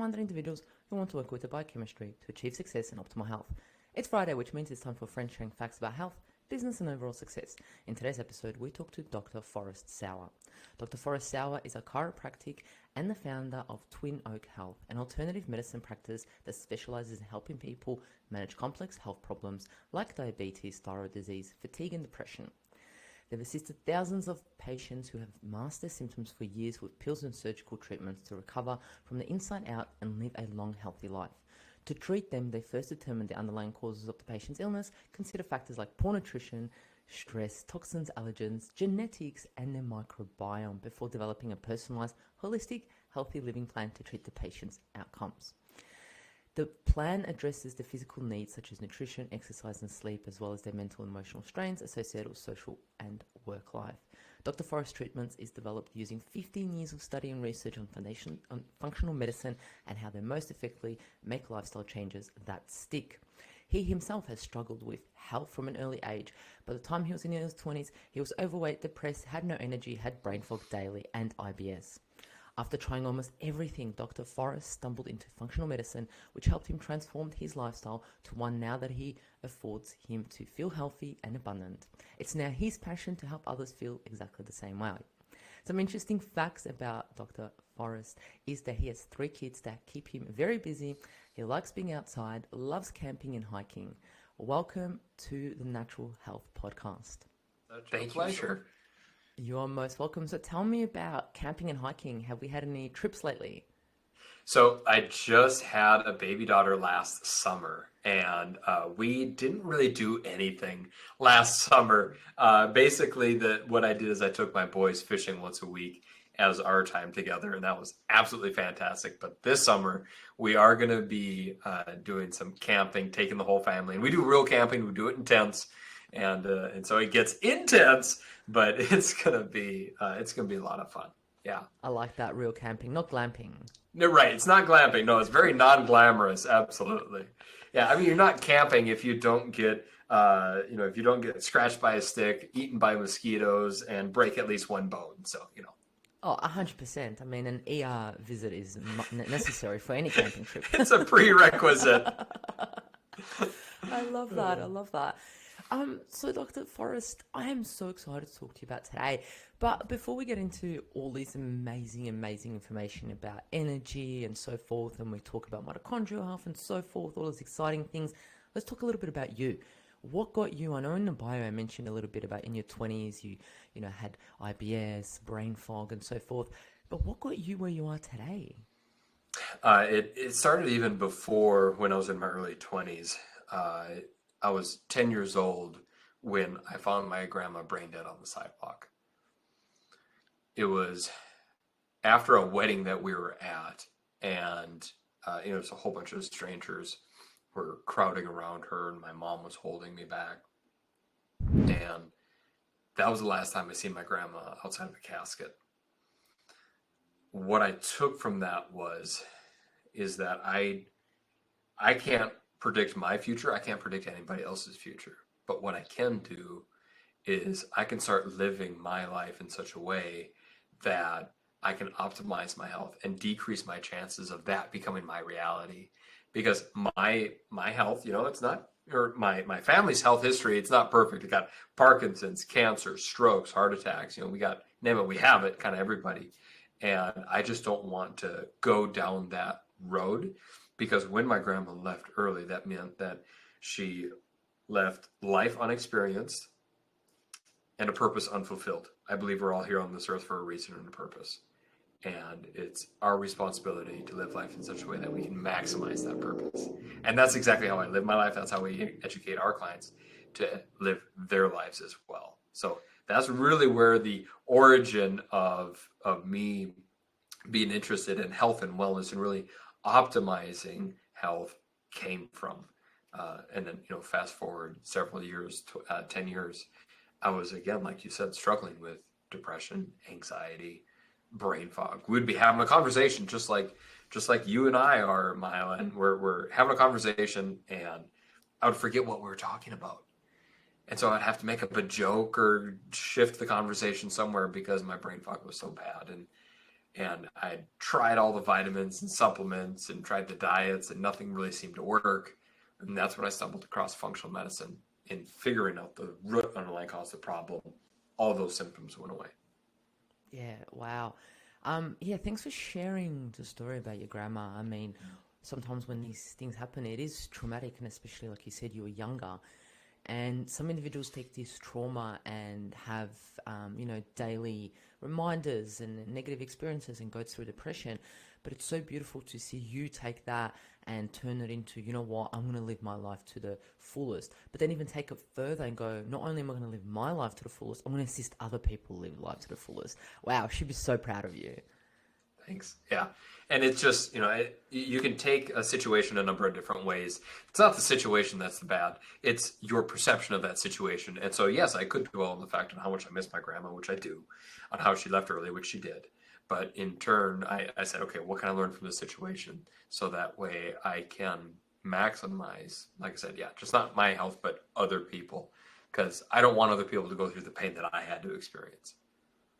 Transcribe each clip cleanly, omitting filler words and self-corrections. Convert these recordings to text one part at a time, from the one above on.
like-minded individuals who want to work with the biochemistry to achieve success and optimal health. It's Friday, which means it's time for friends sharing facts about health, business and overall success. In today's episode, we talk to Dr. Forrest Sauer. Dr. Forrest Sauer is a chiropractic and the founder of Twin Oak Health, an alternative medicine practice that specializes in helping people manage complex health problems like diabetes, thyroid disease, fatigue and depression. They've assisted thousands of patients who have masked their symptoms for years with pills and surgical treatments to recover from the inside out and live a long, healthy life. To treat them, they first determine the underlying causes of the patient's illness, consider factors like poor nutrition, stress, toxins, allergens, genetics, and their microbiome before developing a personalized, holistic, healthy living plan to treat the patient's outcomes. The plan addresses the physical needs such as nutrition, exercise, and sleep, as well as their mental and emotional strains associated with social and work life. Dr. Forrest Treatments is developed using 15 years of study and research on functional medicine and how they most effectively make lifestyle changes that stick. He himself has struggled with health from an early age. By the time he was in his 20s, he was overweight, depressed, had no energy, had brain fog daily, and IBS. After trying almost everything, Dr. Forrest stumbled into functional medicine, which helped him transform his lifestyle to one now that he affords him to feel healthy and abundant. It's now his passion to help others feel exactly the same way. Some interesting facts about Dr. Forrest is that he has 3 kids that keep him very busy. He likes being outside, loves camping and hiking. Welcome to the Natural Health Podcast. Thank you, sir. You are most welcome. So tell me about camping and hiking. Have we had any trips lately? So I just had a baby daughter last summer, and we didn't really do anything last summer. Basically, what I did is I took my boys fishing once a week as our time together, and that was absolutely fantastic. But this summer, we are going to be doing some camping, taking the whole family. And we do real camping. We do it in tents. And so it gets intense, but it's gonna be a lot of fun. Yeah, I like that, real camping, not glamping. No, right. It's not glamping. No, it's very non-glamorous. Absolutely. Yeah, I mean, you're not camping if you don't get if you don't get scratched by a stick, eaten by mosquitoes, and break at least one bone. So Oh, 100%. I mean, an ER visit is necessary for any camping trip. It's a prerequisite. I love that. I love that. So Dr. Forrest, I am so excited to talk to you about today. But before we get into all this amazing information about energy and so forth, and we talk about mitochondrial health and so forth, all those exciting things, let's talk a little bit about you. What got you? I know in the bio I mentioned a little bit about in your 20s, you had IBS, brain fog, and so forth. But what got you where you are today? It started even before, when I was in my early 20s. I was 10 years old when I found my grandma brain dead on the sidewalk. It was after a wedding that we were at, and it was a whole bunch of strangers were crowding around her, and my mom was holding me back. And that was the last time I seen my grandma outside of a casket. What I took from that is that I can't predict my future. I can't predict anybody else's future. But what I can do is I can start living my life in such a way that I can optimize my health and decrease my chances of that becoming my reality. Because my health, it's not, or my family's health history, it's not perfect. It got Parkinson's, cancer, strokes, heart attacks. We got, name it, we have it, kind of everybody. And I just don't want to go down that road. Because when my grandma left early, that meant that she left life unexperienced and a purpose unfulfilled. I believe we're all here on this earth for a reason and a purpose. And it's our responsibility to live life in such a way that we can maximize that purpose. And that's exactly how I live my life. That's how we educate our clients to live their lives as well. So that's really where the origin of me being interested in health and wellness and really optimizing health came from. And then, fast forward several years, 10 years, I was, again, like you said, struggling with depression, anxiety, brain fog. We'd be having a conversation just like you and I are, Mila, and we're having a conversation, and I would forget what we were talking about. And so I'd have to make up a joke or shift the conversation somewhere because my brain fog was so bad. And And I tried all the vitamins and supplements and tried the diets, and nothing really seemed to work. And that's when I stumbled across functional medicine in figuring out the root underlying cause of the problem. All those symptoms went away. Yeah, wow. Yeah, thanks for sharing the story about your grandma. I mean, sometimes when these things happen, it is traumatic, and especially like you said, you were younger. And some individuals take this trauma and have, daily reminders and negative experiences and go through depression. But it's so beautiful to see you take that and turn it into, you know what, I'm going to live my life to the fullest. But then even take it further and go, not only am I going to live my life to the fullest, I'm going to assist other people live life to the fullest. Wow, she'd be so proud of you. Thanks. Yeah. And it's just, you can take a situation a number of different ways. It's not the situation that's the bad. It's your perception of that situation. And so, yes, I could dwell on the fact on how much I miss my grandma, which I do, on how she left early, which she did. But in turn, I said, okay, what can I learn from this situation? So that way I can maximize, like I said, yeah, just not my health, but other people. Because I don't want other people to go through the pain that I had to experience.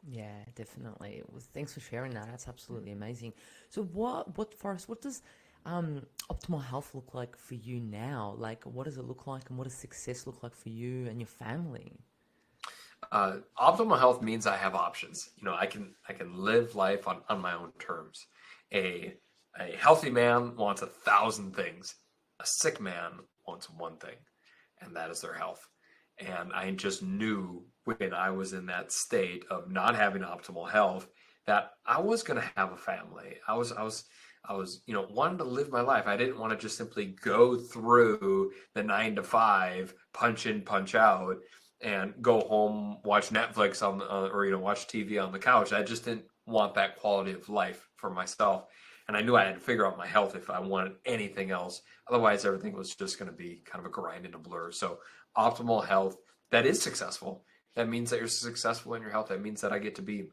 Yeah, definitely. Well, thanks for sharing that. That's absolutely amazing. So Forrest, what does optimal health look like for you now? Like, what does it look like, and what does success look like for you and your family? Optimal health means I have options. I can live life on my own terms. A a healthy man wants 1,000 things. A sick man wants one thing, and that is their health. And I just knew when I was in that state of not having optimal health that I was going to have a family. I was wanting to live my life. I didn't want to just simply go through the 9 to 5, punch in, punch out, and go home, watch Netflix or watch TV on the couch. I just didn't want that quality of life for myself. And I knew I had to figure out my health if I wanted anything else. Otherwise, everything was just going to be kind of a grind and a blur. So optimal health that is successful. That means that you're successful in your health. That means that I get to be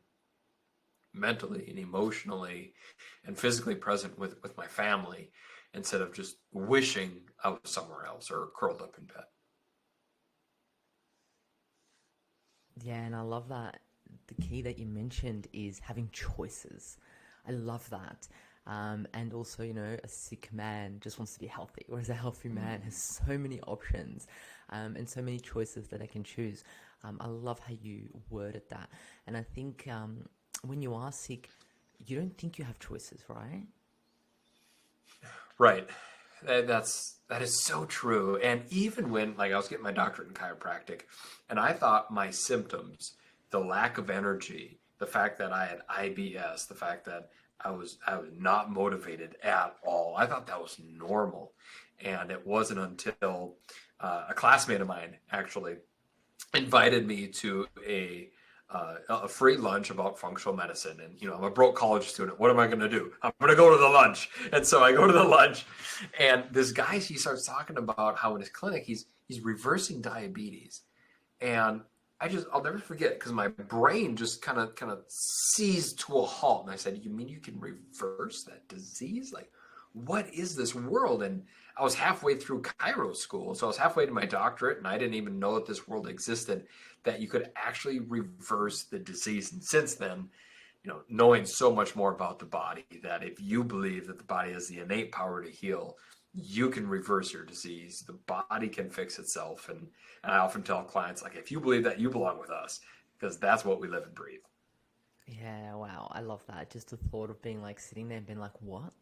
mentally and emotionally and physically present with my family instead of just wishing I was somewhere else or curled up in bed. Yeah, and I love that. The key that you mentioned is having choices. I love that. And also, a sick man just wants to be healthy, whereas a healthy man has so many options and so many choices that they can choose. I love how you worded that. And I think when you are sick, you don't think you have choices, right? Right. That is so true. And even when I was getting my doctorate in chiropractic, and I thought my symptoms, the lack of energy, the fact that I had IBS, the fact that I was not motivated at all, I thought that was normal. And it wasn't until a classmate of mine actually invited me to a free lunch about functional medicine. And, I'm a broke college student. What am I going to do? I'm going to go to the lunch. And so I go to the lunch, and this guy, he starts talking about how in his clinic, he's reversing diabetes. And I'll never forget, because my brain just kind of seized to a halt. And I said, you mean you can reverse that disease? Like, what is this world? And I was halfway through chiro school. So I was halfway to my doctorate, and I didn't even know that this world existed, that you could actually reverse the disease. And since then, knowing so much more about the body, that if you believe that the body has the innate power to heal, you can reverse your disease. The body can fix itself. And I often tell clients, like, if you believe that, you belong with us, because that's what we live and breathe. Yeah, wow. I love that. Just the thought of being like sitting there and being like, what?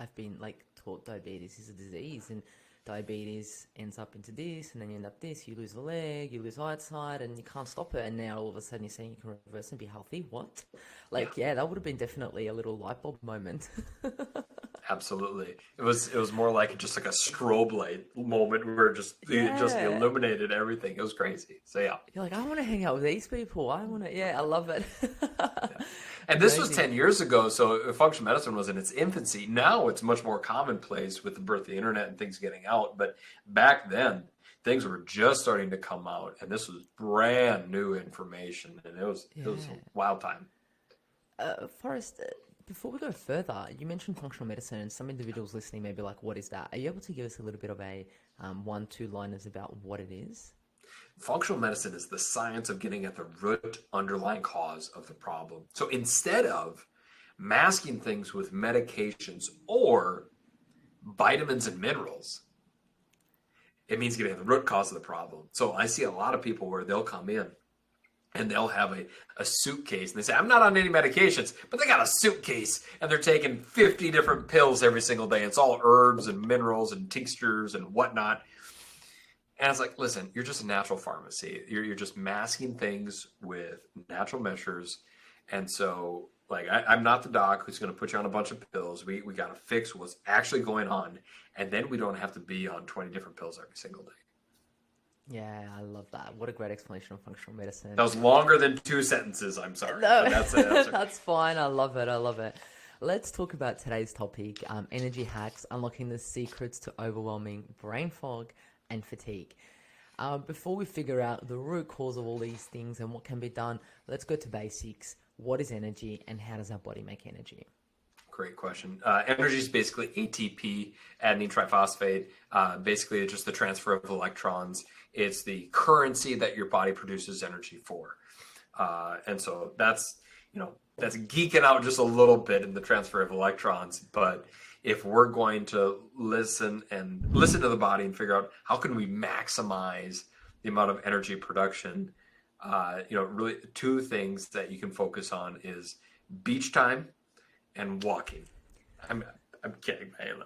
I've been like taught diabetes is a disease, and diabetes ends up into this, and then you end up this. You lose a leg, you lose eyesight, and you can't stop it. And now all of a sudden you're saying you can reverse and be healthy. What? Like, yeah, that would have been definitely a little light bulb moment. Absolutely. It was more like just like a strobe light moment where it just Yeah. illuminated everything. It was crazy. So yeah. You're like, I want to hang out with these people. Yeah, I love it. Yeah. And this was Amazing. 10 years ago, so functional medicine was in its infancy. Now it's much more commonplace with the birth of the internet and things getting out. But back then, things were just starting to come out, and this was brand new information, and it was a Yeah. wild time. Forrest, before we go further, you mentioned functional medicine, and some individuals listening may be like, what is that? Are you able to give us a little bit of a one, two liners about what it is? Functional medicine is the science of getting at the root underlying cause of the problem. So instead of masking things with medications or vitamins and minerals, it means getting at the root cause of the problem. So I see a lot of people where they'll come in and they'll have a suitcase and they say, I'm not on any medications, but they got a suitcase and they're taking 50 different pills every single day. It's all herbs and minerals and tinctures and whatnot. And it's like, listen, you're just a natural pharmacy. You're just masking things with natural measures. And so, like, I'm not the doc who's going to put you on a bunch of pills. We got to fix what's actually going on. And then we don't have to be on 20 different pills every single day. Yeah, I love that. What a great explanation of functional medicine. That was longer than 2 sentences. I'm sorry. No, But that's it. that's fine. I love it. I love it. Let's talk about today's topic, energy hacks, unlocking the secrets to overwhelming brain fog and fatigue. Before we figure out the root cause of all these things and what can be done, let's go to basics. What is energy and how does our body make energy? Great question. Energy is basically ATP, adenine triphosphate. Basically, it's just the transfer of electrons. It's the currency that your body produces energy for. And so that's geeking out just a little bit in the transfer of electrons. But if we're going to listen to the body and figure out how can we maximize the amount of energy production, really 2 things that you can focus on is beach time and walking. I'm kidding, man.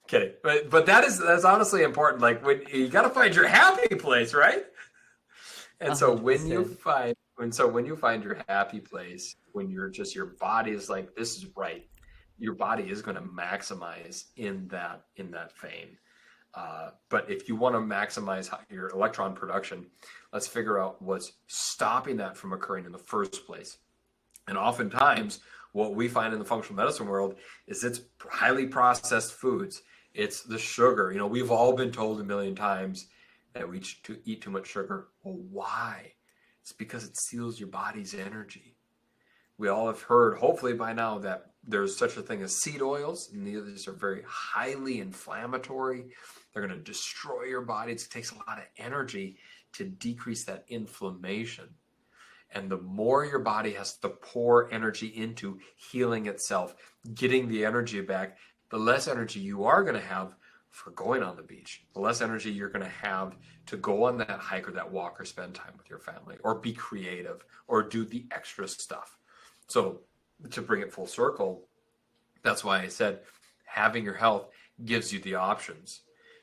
Kidding. But that's honestly important. Like, when you got to find your happy place, right? And so when you find your happy place, when your body is like, this is right, your body is going to maximize in that vein. But if you want to maximize your electron production, let's figure out what's stopping that from occurring in the first place. And oftentimes, what we find in the functional medicine world is it's highly processed foods. It's the sugar. We've all been told a million times that we eat too much sugar. Well, why? It's because it steals your body's energy. We all have heard, hopefully by now, that there's such a thing as seed oils, and these are very highly inflammatory. They're going to destroy your body. It takes a lot of energy to decrease that inflammation. And the more your body has to pour energy into healing itself, getting the energy back, the less energy you are going to have for going on the beach, the less energy you're going to have to go on that hike or that walk or spend time with your family or be creative or do the extra stuff. So to bring it full circle, that's why I said having your health gives you the options,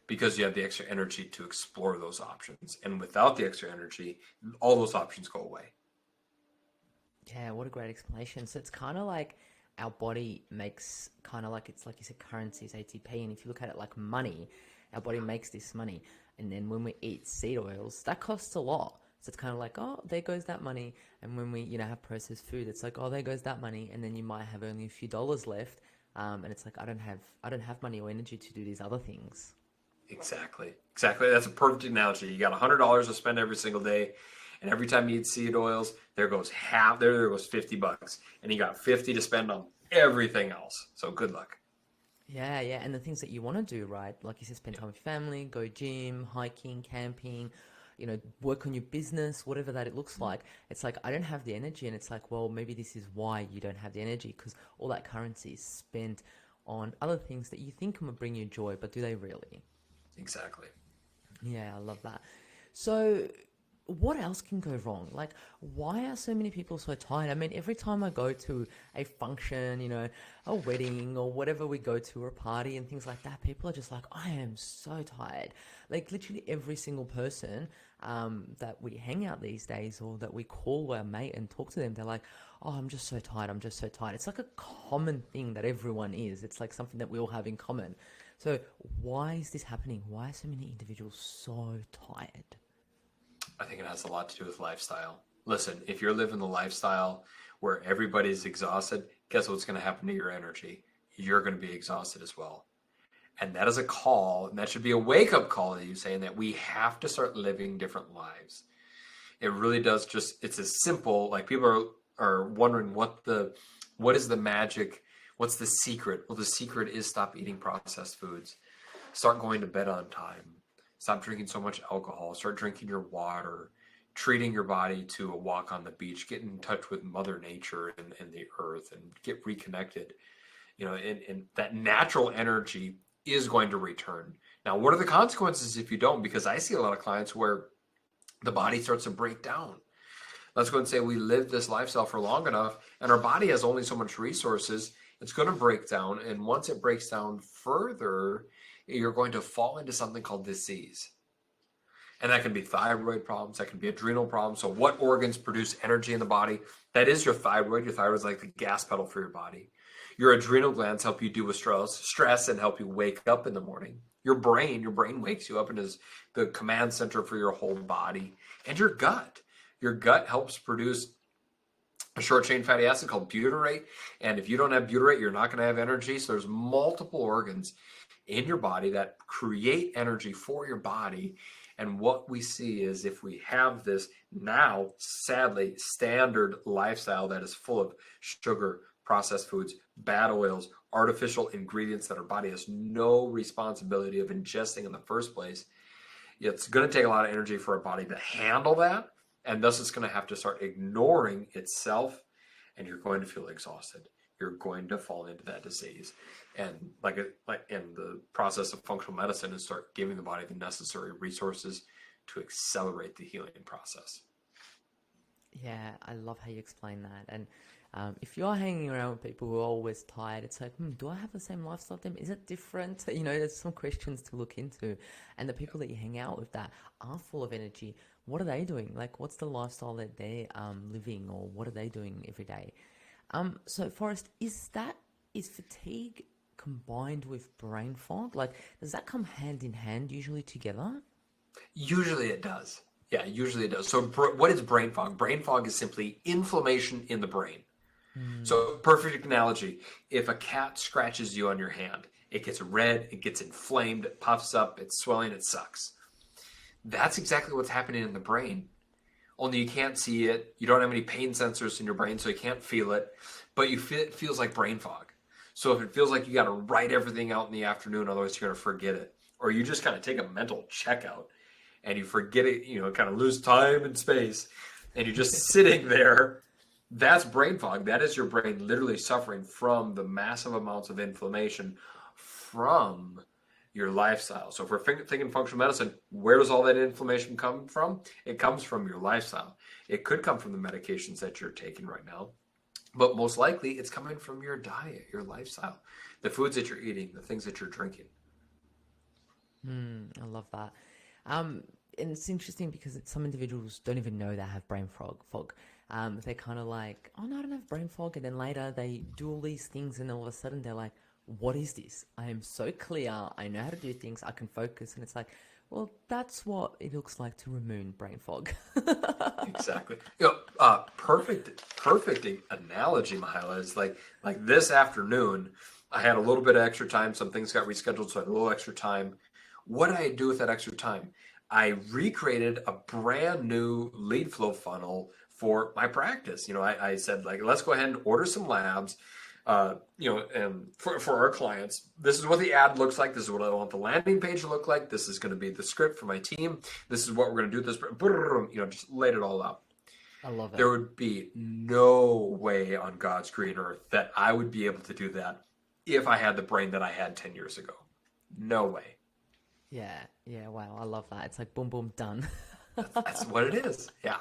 because you have the extra energy to explore those options. And without the extra energy, all those options go away. Yeah, what a great explanation. So it's kind of like our body makes kind of like, it's like you said, currencies, ATP. And if you look at it like money, our body makes this money. And then when we eat seed oils, that costs a lot. So it's kind of like, oh, there goes that money. And when we, have processed food, it's like, oh, there goes that money. And then you might have only a few dollars left. And it's like, I don't have money or energy to do these other things. Exactly. That's a perfect analogy. You got $100 to spend every single day. And every time you eat seed oils, there goes $50. And you got 50 to spend on everything else. So good luck. Yeah. And the things that you want to do, right? Like you said, spend time with family, go gym, hiking, camping, work on your business, whatever that it looks like. It's like, I don't have the energy. And it's like, well, maybe this is why you don't have the energy, because all that currency is spent on other things that you think will bring you joy, but do they really? Exactly. Yeah, I love that. So what else can go wrong? Like, why are so many people so tired? I mean, every time I go to a function, a wedding or whatever we go to, or a party and things like that, people are just like, I am so tired. Like, literally every single person that we hang out these days, or that we call our mate and talk to them, they're like, oh, I'm just so tired. I'm just so tired. It's like a common thing that everyone is. It's like something that we all have in common. So why is this happening? Why are so many individuals so tired? I think it has a lot to do with lifestyle. Listen, if you're living the lifestyle where everybody's exhausted, guess what's going to happen to your energy? You're going to be exhausted as well. And that is a call, and that should be a wake-up call to you, saying that we have to start living different lives. It really does it's as simple, like people are wondering what is the magic, what's the secret? Well, the secret is stop eating processed foods. Start going to bed on time. Stop drinking so much alcohol. Start drinking your water. treating your body to a walk on the beach, get in touch with Mother Nature and the earth and get reconnected, and that natural energy is going to return. Now, what are the consequences if you don't? Because I see a lot of clients where the body starts to break down. Let's go and say we live this lifestyle for long enough and our body has only so much resources, it's going to break down. And once it breaks down further, you're going to fall into something called disease. And that can be thyroid problems, that can be adrenal problems. So what organs produce energy in the body? That is your thyroid. Your thyroid is like the gas pedal for your body. Your adrenal glands help you deal with stress and help you wake up in the morning. Your brain wakes you up and is the command center for your whole body. And your gut. Your gut helps produce a short chain fatty acid called butyrate. And if you don't have butyrate, you're not going to have energy. So there's multiple organs in your body that create energy for your body. And what we see is if we have this now, sadly, standard lifestyle that is full of sugar, processed foods, bad oils, artificial ingredients that our body has no responsibility of ingesting in the first place, it's going to take a lot of energy for our body to handle that. And thus it's going to have to start ignoring itself, and you're going to feel exhausted. You're going to fall into that disease. And like in the process of functional medicine is start giving the body the necessary resources to accelerate the healing process. Yeah, I love how you explain that. And if you're hanging around with people who are always tired, it's like, do I have the same lifestyle as them? Is it different? There's some questions to look into. And the people that you hang out with that are full of energy, what are they doing? Like, what's the lifestyle that they're living, or what are they doing every day? So Forrest, is fatigue combined with brain fog? Like, does that come hand in hand usually together? Usually it does. Yeah, usually it does. So what is brain fog? Brain fog is simply inflammation in the brain. So perfect analogy. If a cat scratches you on your hand, it gets red, it gets inflamed, it puffs up, it's swelling, it sucks. That's exactly what's happening in the brain. Only you can't see it. You don't have any pain sensors in your brain, so you can't feel it. But it feels like brain fog. So if it feels like you got to write everything out in the afternoon, otherwise you're going to forget it. Or you just kind of take a mental checkout and you forget it, kind of lose time and space, and you're just sitting there. That's brain fog. That is your brain literally suffering from the massive amounts of inflammation from your lifestyle. So if we're thinking functional medicine, where does all that inflammation come from? It comes from your lifestyle. It could come from the medications that you're taking right now, but most likely it's coming from your diet, your lifestyle, the foods that you're eating, the things that you're drinking. I love that. And it's interesting because some individuals don't even know they have brain fog. They're kind of like, oh no, I don't have brain fog. And then later they do all these things and all of a sudden they're like, what is this? I am so clear. I know how to do things. I can focus. And it's like, well, that's what it looks like to remove brain fog. Exactly. Perfect analogy, Mahila, is like this afternoon, I had a little bit of extra time. Some things got rescheduled, so I had a little extra time. What did I do with that extra time? I recreated a brand new lead flow funnel for my practice. I said, let's go ahead and order some labs. And for our clients, this is what the ad looks like. This is what I want the landing page to look like. This is going to be the script for my team. This is what we're going to do. This, just laid it all out. I love it. There would be no way on God's green earth that I would be able to do that if I had the brain that I had 10 years ago. No way. Yeah. Wow, I love that. It's like boom, boom, done. That's what it is. Yeah.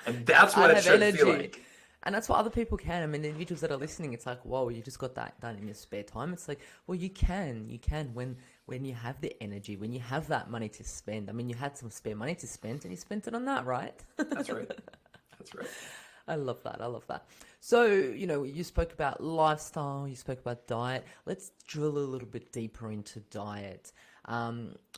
And that's what it should feel like. And that's what other people can. I mean, the individuals that are listening, it's like, whoa, you just got that done in your spare time. It's like, well, you can when you have the energy, when you have that money to spend. I mean, you had some spare money to spend and you spent it on that, right? That's right. I love that. So, you spoke about lifestyle, you spoke about diet. Let's drill a little bit deeper into diet.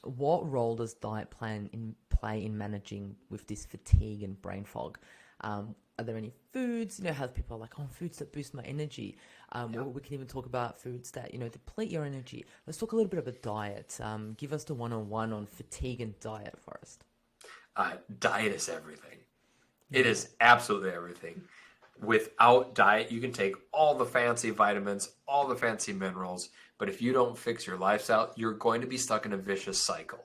What role does diet play in managing with this fatigue and brain fog? Are there any foods, how people are like, foods that boost my energy? We can even talk about foods that, deplete your energy. Let's talk a little bit about diet. Give us the one-on-one on fatigue and diet, Forrest. Diet is everything. It is absolutely everything. Without diet, you can take all the fancy vitamins, all the fancy minerals, but if you don't fix your lifestyle, you're going to be stuck in a vicious cycle.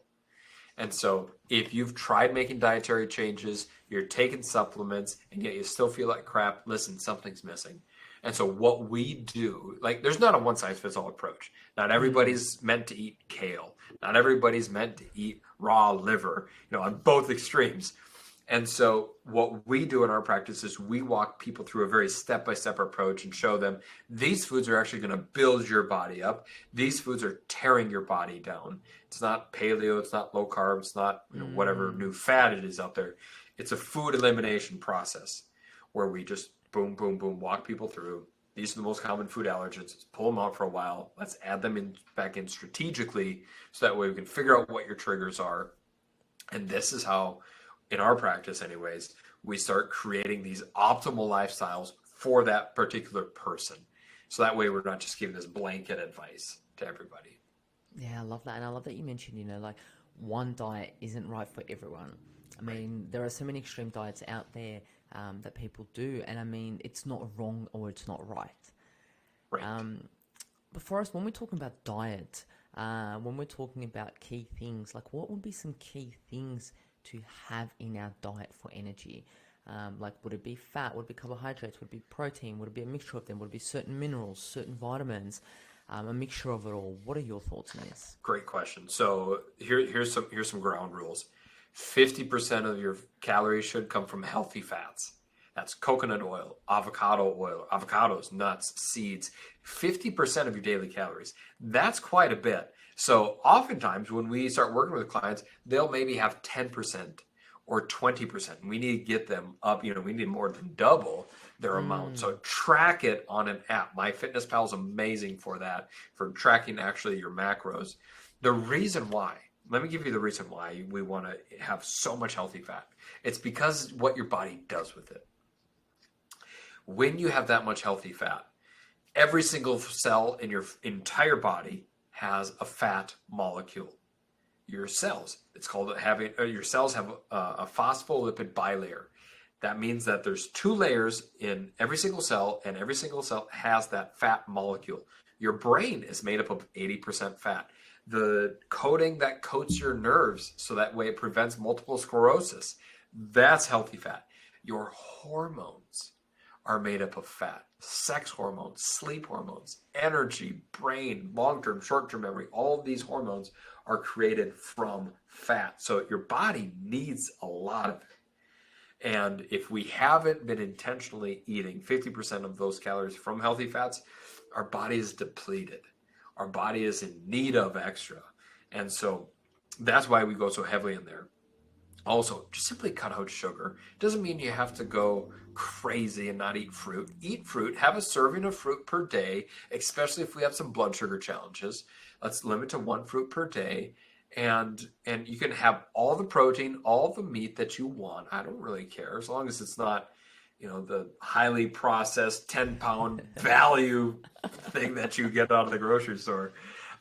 And so if you've tried making dietary changes, you're taking supplements, and yet you still feel like crap, listen, something's missing. And so what we do, like there's not a one size fits all approach. Not everybody's meant to eat kale. Not everybody's meant to eat raw liver, on both extremes. And so what we do in our practice is we walk people through a very step-by-step approach and show them these foods are actually going to build your body up. These foods are tearing your body down. It's not paleo, it's not low carb, it's not whatever new fad it is out there. It's a food elimination process where we just boom, boom, boom, walk people through. These are the most common food allergens. Let's pull them out for a while. Let's add them back in strategically so that way we can figure out what your triggers are. And this is how, in our practice anyways, we start creating these optimal lifestyles for that particular person. So that way we're not just giving this blanket advice to everybody. Yeah, I love that. And I love that you mentioned, like one diet isn't right for everyone. I mean, there are so many extreme diets out there that people do. And I mean, it's not wrong or it's not right. Right. But Forrest, when we're talking about diet, when we're talking about key things, like what would be some key things to have in our diet for energy? Like, would it be fat? Would it be carbohydrates? Would it be protein? Would it be a mixture of them? Would it be certain minerals, certain vitamins, a mixture of it all? What are your thoughts on this? Great question. So here's some ground rules. 50% of your calories should come from healthy fats. That's coconut oil, avocados, nuts, seeds. 50% of your daily calories. That's quite a bit. So oftentimes when we start working with clients, they'll maybe have 10% or 20%. We need to get them up, we need more than double their amount. So track it on an app. MyFitnessPal is amazing for that, for tracking actually your macros. The reason why, let me give you the reason why we want to have so much healthy fat. It's because what your body does with it. When you have that much healthy fat, every single cell in your entire body has a fat molecule. Your cells, your cells have a phospholipid bilayer. That means that there's two layers in every single cell, and every single cell has that fat molecule. Your brain is made up of 80% fat. The coating that coats your nerves, so that way it prevents multiple sclerosis, that's healthy fat. Your hormones are made up of fat. Sex hormones, sleep hormones, energy, brain, long-term, short-term memory, all of these hormones are created from fat. So your body needs a lot of it. And if we haven't been intentionally eating 50% of those calories from healthy fats, our body is depleted. Our body is in need of extra. And so that's why we go so heavily in there. Also, just simply cut out sugar. Doesn't mean you have to go crazy and not eat fruit. Eat fruit. Have a serving of fruit per day, especially if we have some blood sugar challenges. Let's limit to one fruit per day. And you can have all the protein, all the meat that you want. I don't really care, as long as it's not, the highly processed 10-pound value thing that you get out of the grocery store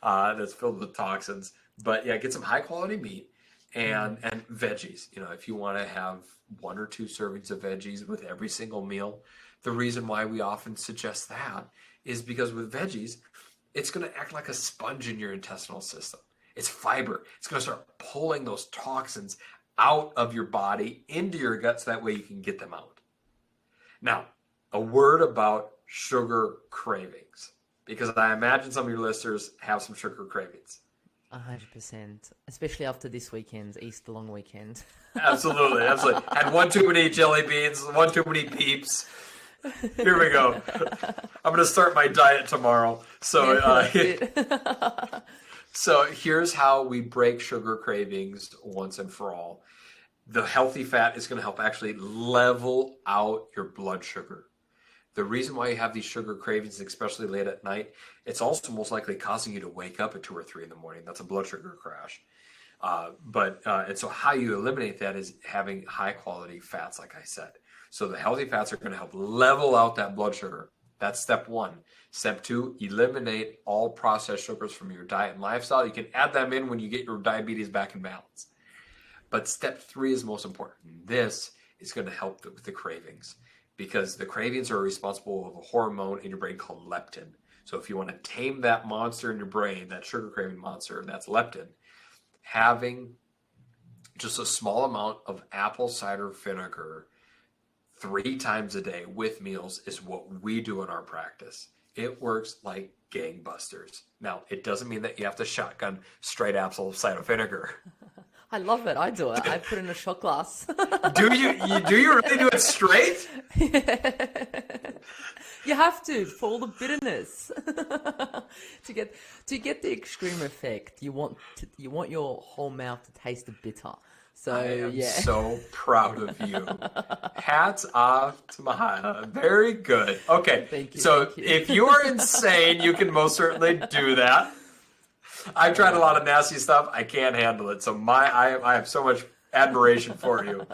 that's filled with toxins. But yeah, get some high quality meat. And veggies, if you want to have one or two servings of veggies with every single meal. The reason why we often suggest that is because with veggies, it's going to act like a sponge in your intestinal system. It's fiber. It's going to start pulling those toxins out of your body into your gut so that way you can get them out. Now, a word about sugar cravings, because I imagine some of your listeners have some sugar cravings. 100%, especially after this weekend's Easter long weekend. Absolutely. Had one too many jelly beans, one too many Peeps. Here we go. I'm going to start my diet tomorrow. So, so here's how we break sugar cravings once and for all. The healthy fat is going to help actually level out your blood sugar. The reason why you have these sugar cravings, especially late at night, it's also most likely causing you to wake up at 2 or 3 in the morning. That's a blood sugar crash. And so how you eliminate that is having high quality fats, like I said. So the healthy fats are going to help level out that blood sugar. That's step 1. Step 2, eliminate all processed sugars from your diet and lifestyle. You can add them in when you get your diabetes back in balance. But step 3 is most important. This is going to help with the cravings, because the cravings are responsible for a hormone in your brain called leptin. So if you want to tame that monster in your brain, that sugar craving monster, that's leptin, having just a small amount of apple cider vinegar 3 times a day with meals is what we do in our practice. It works like gangbusters. Now, it doesn't mean that you have to shotgun straight apple cider vinegar. I love it. I do it. I put in a shot glass. Do you really do it straight? You have to for all the bitterness to get the extreme effect. You want your whole mouth to taste the bitter. So I am yeah. so proud of you. Hats off to Mahaya. Very good. Okay. Thank you, So thank you. if you are insane, you can most certainly do that. I've tried a lot of nasty stuff. I can't handle it. So I have so much admiration for you.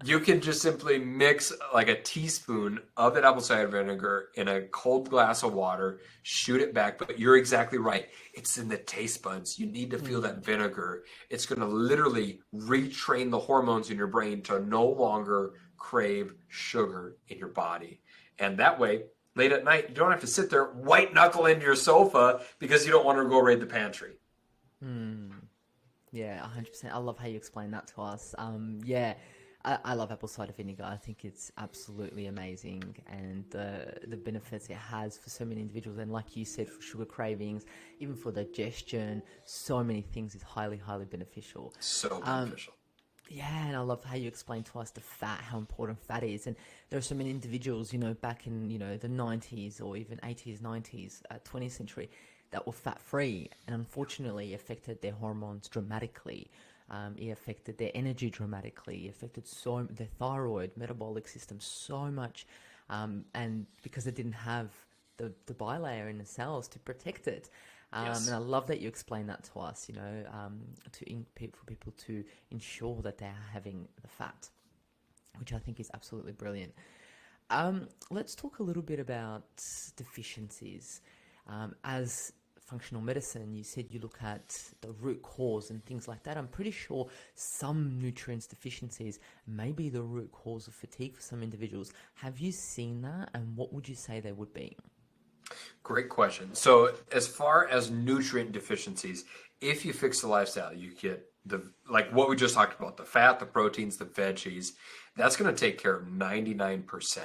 You can just simply mix like a teaspoon of that apple cider vinegar in a cold glass of water, shoot it back. But you're exactly right. It's in the taste buds. You need to feel that vinegar. It's going to literally retrain the hormones in your brain to no longer crave sugar in your body. And that way, late at night, you don't have to sit there white knuckle into your sofa because you don't want to go raid the pantry. Yeah, 100%. I love how you explain that to us. I love apple cider vinegar. I think it's absolutely amazing, and the benefits it has for so many individuals. And like you said, for sugar cravings, even for digestion, so many things is highly, highly beneficial. So beneficial. Yeah, and I love how you explain to us the fat, how important fat is. And there are so many individuals, back in, the 90s or even 80s, 90s, 20th century, that were fat-free, and unfortunately affected their hormones dramatically. It affected their energy dramatically. It affected their thyroid, metabolic system so much, and because they didn't have the bilayer in the cells to protect it. Yes. And I love that you explain that to us. For people to ensure that they are having the fat, which I think is absolutely brilliant. Let's talk a little bit about deficiencies. As functional medicine, you said you look at the root cause and things like that. I'm pretty sure some nutrients deficiencies may be the root cause of fatigue for some individuals. Have you seen that, and what would you say they would be? Great question. So as far as nutrient deficiencies, if you fix the lifestyle, you get like what we just talked about, the fat, the proteins, the veggies. That's going to take care of 99%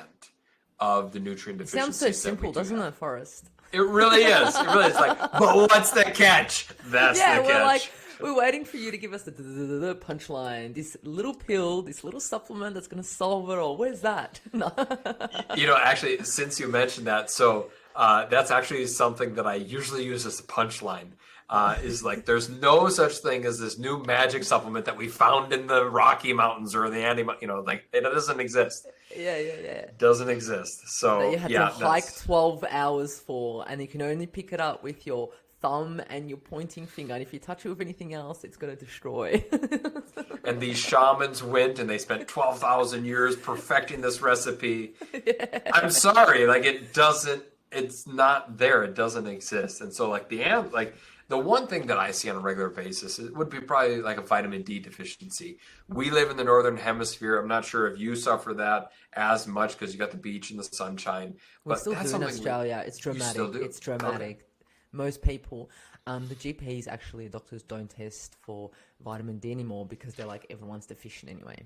of the nutrient It deficiencies. sounds so simple, doesn't have. it, Forrest? It really is. It really is like, but what's the catch? That's the catch. We're waiting for you to give us the punchline. This little pill, this little supplement that's going to solve it all. Where's that? No. Actually, since you mentioned that, so that's actually something that I usually use as a punchline. Is like, there's no such thing as this new magic supplement that we found in the Rocky Mountains or the Andes, like it doesn't exist. Yeah. It doesn't exist. So That you had to hike 12 hours for, and you can only pick it up with your thumb and your pointing finger. And if you touch it with anything else, it's going to destroy. And these shamans went and they spent 12,000 years perfecting this recipe. Yeah. I'm sorry, like it's not there. It doesn't exist. And so the one thing that I see on a regular basis, it would be probably like a vitamin D deficiency. We live in the Northern Hemisphere. I'm not sure if you suffer that as much because you got the beach and the sunshine. We still do in Australia. It's dramatic. It's dramatic. Okay. Most people, the GPs actually, doctors don't test for vitamin D anymore because they're like, everyone's deficient anyway.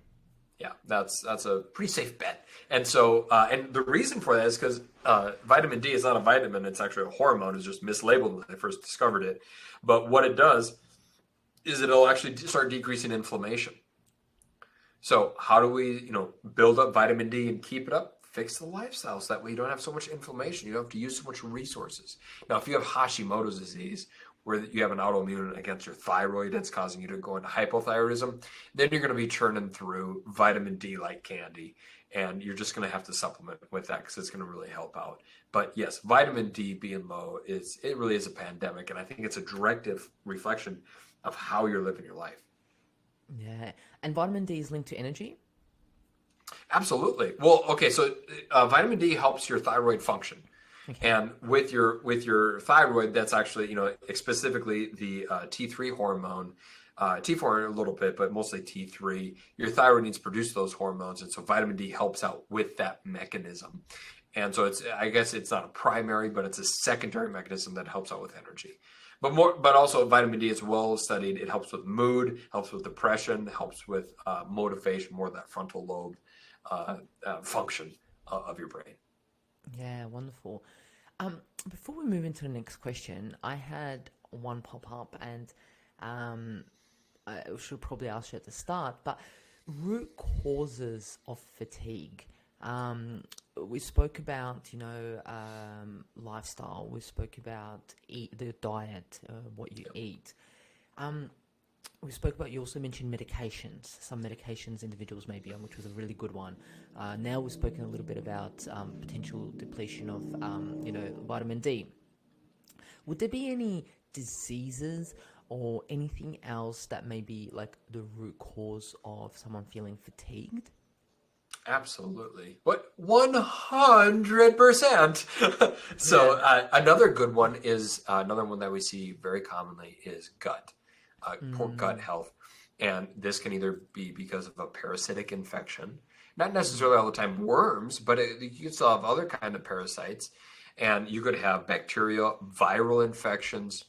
Yeah, that's a pretty safe bet. And so, and the reason for that is because vitamin D is not a vitamin. It's actually a hormone. It's just mislabeled when they first discovered it. But what it does is it'll actually start decreasing inflammation. So how do we, build up vitamin D and keep it up? Fix the lifestyle so that way you don't have so much inflammation. You don't have to use so much resources. Now, if you have Hashimoto's disease, where you have an autoimmune against your thyroid that's causing you to go into hypothyroidism, then you're going to be churning through vitamin D like candy. And you're just going to have to supplement with that because it's going to really help out. But yes, vitamin D being low, it really is a pandemic. And I think it's a directive reflection of how you're living your life. Yeah. And vitamin D is linked to energy? Absolutely. Well, okay, so vitamin D helps your thyroid function. Okay. And with your thyroid, that's actually, specifically the T3 hormone, T4 a little bit, but mostly T3. Your thyroid needs to produce those hormones, and so vitamin D helps out with that mechanism. And so I guess it's not a primary, but it's a secondary mechanism that helps out with energy. but also vitamin D is well studied. It helps with mood, helps with depression, helps with motivation, more of that frontal lobe function of your brain. Yeah, wonderful. Before we move into the next question, I had one pop up, and I should probably ask you at the start, but root causes of fatigue. We spoke about, lifestyle. We spoke about the diet, what you eat. Um, we spoke about, you also mentioned medications, some medications individuals may be on, which was a really good one. Now we've spoken a little bit about potential depletion of, vitamin D. Would there be any diseases or anything else that may be like the root cause of someone feeling fatigued? Absolutely. What? 100%. So Yeah. another good one is another one that we see very commonly is gut, poor gut Mm, health. And this can either be because of a parasitic infection, not necessarily all the time worms, but you can still have other kind of parasites. And you could have bacteria, viral infections.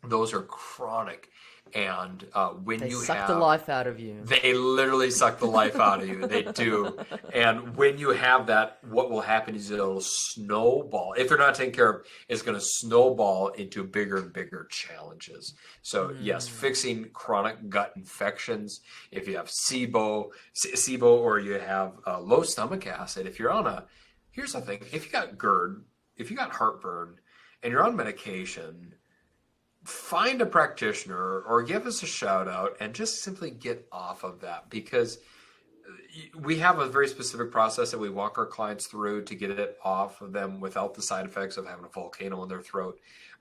Those are chronic. And when they you suck the have life out of you. they literally suck the life out of you. They do. And when you have that, what will happen is it'll snowball. If they're not taken care of, it's going to snowball into bigger and bigger challenges. So yes, Mm, fixing chronic gut infections. If you have SIBO, or you have low stomach acid, here's the thing, if you got GERD, if you got heartburn, and you're on medication, find a practitioner or give us a shout out and just simply get off of that, because we have a very specific process that we walk our clients through to get it off of them without the side effects of having a volcano in their throat.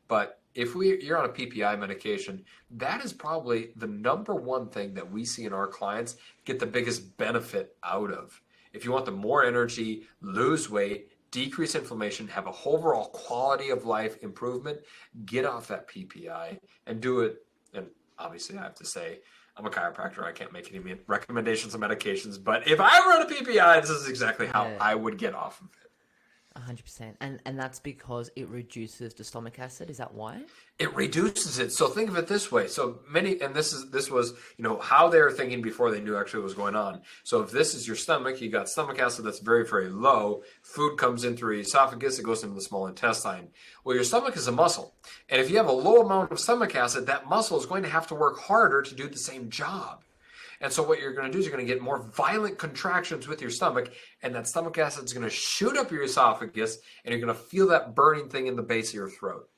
But if you're on a PPI medication, that is probably the number one thing that we see in our clients get the biggest benefit out of. If you want the more energy, lose weight, decrease inflammation, have a overall quality of life improvement, get off that PPI and do it. And obviously, I have to say, I'm a chiropractor. I can't make any recommendations on medications, but if I were on a PPI, this is exactly how yeah, I would get off of it. 100%. And that's because it reduces the stomach acid. Is that why? It reduces it. So think of it this way. So many, and this was, how they were thinking before they knew actually what was going on. So if this is your stomach, you got stomach acid that's very, very low. Food comes in through your esophagus, it goes into the small intestine. Well, your stomach is a muscle. And if you have a low amount of stomach acid, that muscle is going to have to work harder to do the same job. And so what you're going to do is you're going to get more violent contractions with your stomach, and that stomach acid is going to shoot up your esophagus, and you're going to feel that burning thing in the base of your throat.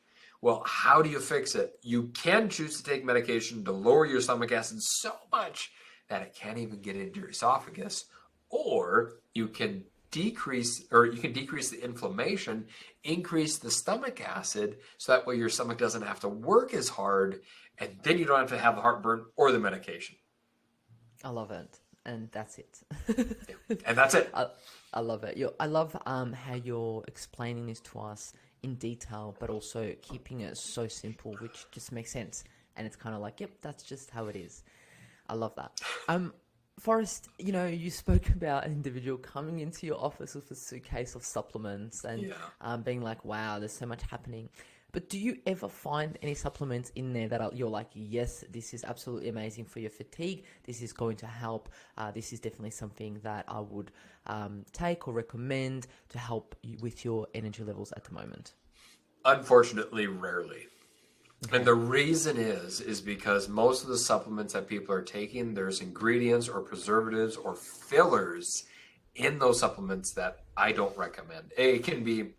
Well, how do you fix it? You can choose to take medication to lower your stomach acid so much that it can't even get into your esophagus, or you can decrease the inflammation, increase the stomach acid, so that way your stomach doesn't have to work as hard, and then you don't have to have the heartburn or the medication. I love it. And that's it. And that's it. I love it. I love how you're explaining this to us in detail, but also keeping it so simple, which just makes sense. And it's kind of like, yep, that's just how it is. I love that. Forrest, you spoke about an individual coming into your office with a suitcase of supplements and being like, wow, there's so much happening. But do you ever find any supplements in there that you're like, yes, this is absolutely amazing for your fatigue. This is going to help. This is definitely something that I would take or recommend to help you with your energy levels at the moment? Unfortunately, rarely. Okay. And the reason is because most of the supplements that people are taking, there's ingredients or preservatives or fillers in those supplements that I don't recommend. It can be,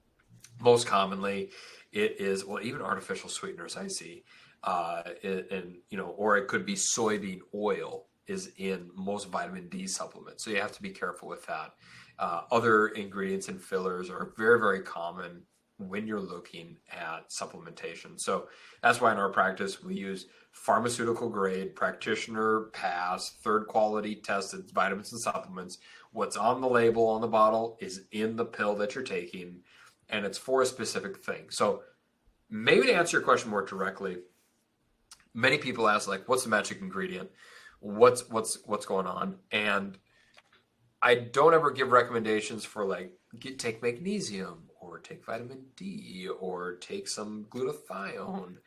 most commonly, it is, well, even artificial sweeteners I see, or it could be soybean oil is in most vitamin D supplements. So you have to be careful with that. Other ingredients and fillers are very, very common when you're looking at supplementation. So that's why in our practice, we use pharmaceutical grade, practitioner pass, third quality tested vitamins and supplements. What's on the label on the bottle is in the pill that you're taking, and it's for a specific thing. So maybe to answer your question more directly, many people ask, like, what's the magic ingredient? What's going on? And I don't ever give recommendations for take magnesium or take vitamin D or take some glutathione.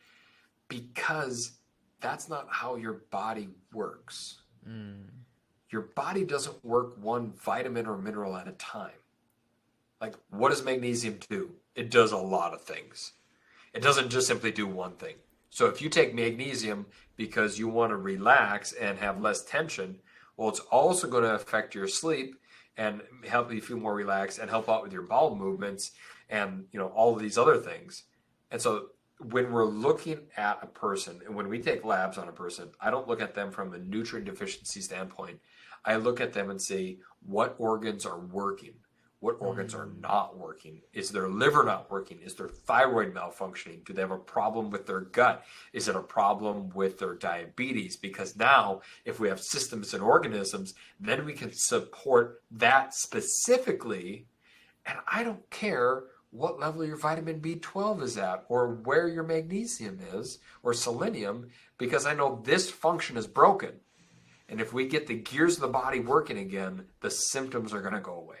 because that's not how your body works. Mm. Your body doesn't work one vitamin or mineral at a time. Like, what does magnesium do? It does a lot of things. It doesn't just simply do one thing. So if you take magnesium because you want to relax and have less tension, well, it's also going to affect your sleep and help you feel more relaxed and help out with your bowel movements and, all of these other things. And so when we're looking at a person and when we take labs on a person, I don't look at them from a nutrient deficiency standpoint. I look at them and say, what organs are working? What organs are not working? Is their liver not working? Is their thyroid malfunctioning? Do they have a problem with their gut? Is it a problem with their diabetes? Because now, if we have systems and organisms, then we can support that specifically. And I don't care what level your vitamin B12 is at or where your magnesium is or selenium, because I know this function is broken. And if we get the gears of the body working again, the symptoms are going to go away.